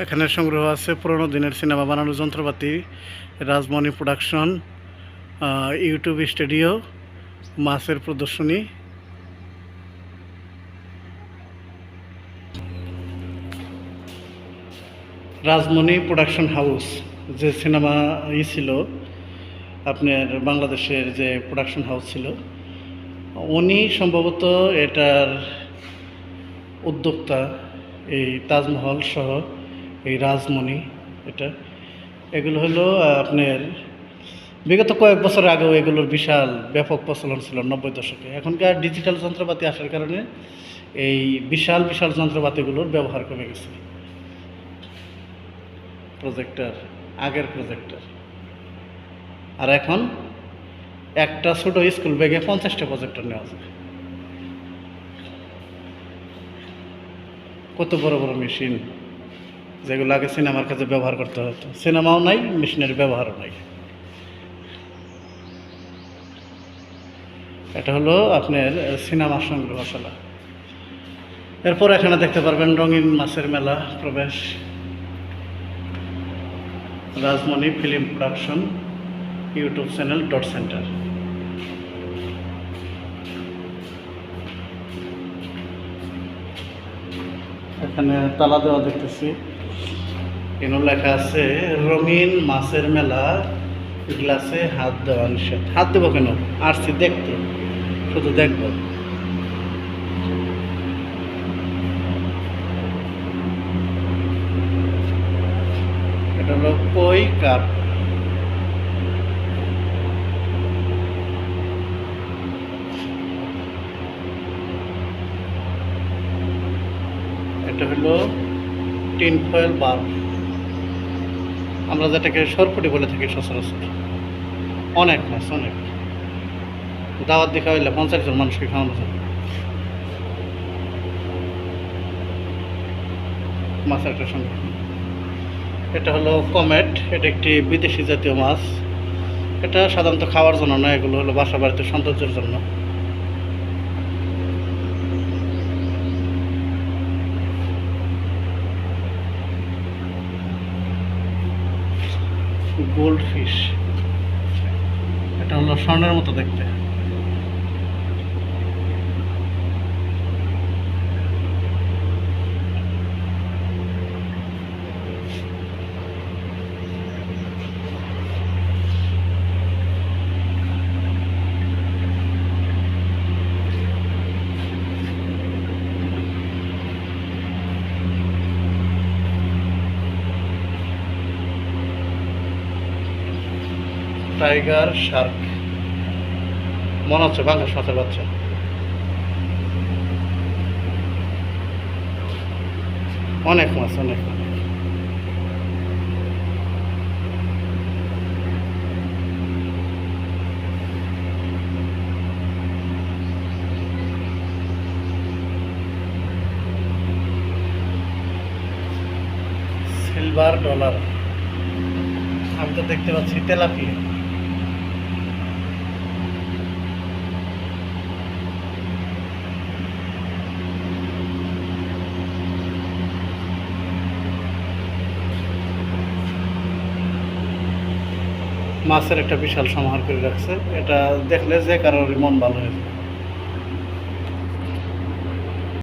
এখানে সংগ্রহ আছে পুরোনো দিনের সিনেমা বানানোর যন্ত্রপাতি, রাজমণি প্রোডাকশন, ইউটিউব স্টুডিও, মাছের প্রদর্শনী। রাজমণি প্রোডাকশন হাউস যে সিনেমা ছিল, আপনার বাংলাদেশের যে প্রোডাকশন হাউস ছিল, উনি সম্ভবত এটার উদ্যোক্তা। এই তাজমহল সহ এই রাজমণি, এগুলো হলো আপনার বিগত কয়েক বছর আগেও এগুলোর বিশাল ব্যাপক প্রচলন ছিল 90 দশকে। এখনকার ডিজিটাল যন্ত্রপাতি আসার কারণে এই বিশাল বিশাল যন্ত্রপাতিগুলোর ব্যবহার কমে গেছে। প্রজেক্টর, আগের প্রজেক্টর, আর এখন একটা ছোট স্কুল ব্যাগে 50টা প্রজেক্টর নেওয়া যায়। কত বড় বড় মেশিন, যেগুলো আগে সিনেমার কাজে ব্যবহার করতে হতো। সিনেমাও নাই, মেশিনের ব্যবহারও নাই। এটা হলো আপনার সিনেমা সংগ্রহশালা। এরপর এখানে দেখতে পারবেন রঙিন মাছের মেলা প্রবেশ, Rajmani film production YouTube channel dot centre. এখানে তালা দেওয়া দেখতেছি, এখানে লেখা আছে রঙিন মাছের মেলা, গ্লাসে হাত দেওয়া নিষেধ। হাত দেবো কেন? আসছি দেখতে, শুধু দেখবো। এটা হলো কই কাপ। এটা হলো টিন ফয়েল বাল্ব, আমরা যেটাকে সরপুটি বলে থাকি সচরাচর। অনেক মাছ, অনেক। দাওয়াত দেখা হইলে 50 জন মানুষকে খাওয়ানো যায়। মাছের একটা সংখ্যা। এটা হলো কমেট, এটা একটি বিদেশি জাতীয় মাছ। এটা সাধারণত খাওয়ার জন্য না, এগুলো হলো বাসা বাড়িতে সৌন্দর্যের জন্য। গোল্ড ফিশ, এটা হলো স্বর্ণের মতো দেখতে। টাইগার শার্ক, মনে হচ্ছে বাংলাদেশ মাছের বাচ্চা। অনেক মাছ, অনেক। সিলভার ডলার, আমি তো দেখতে পাচ্ছি তেলাপিয়া। মাছের একটা বিশাল সমাহার করে রাখছে, এটা দেখলে যে কারোর মন ভালো হয়ে যায়।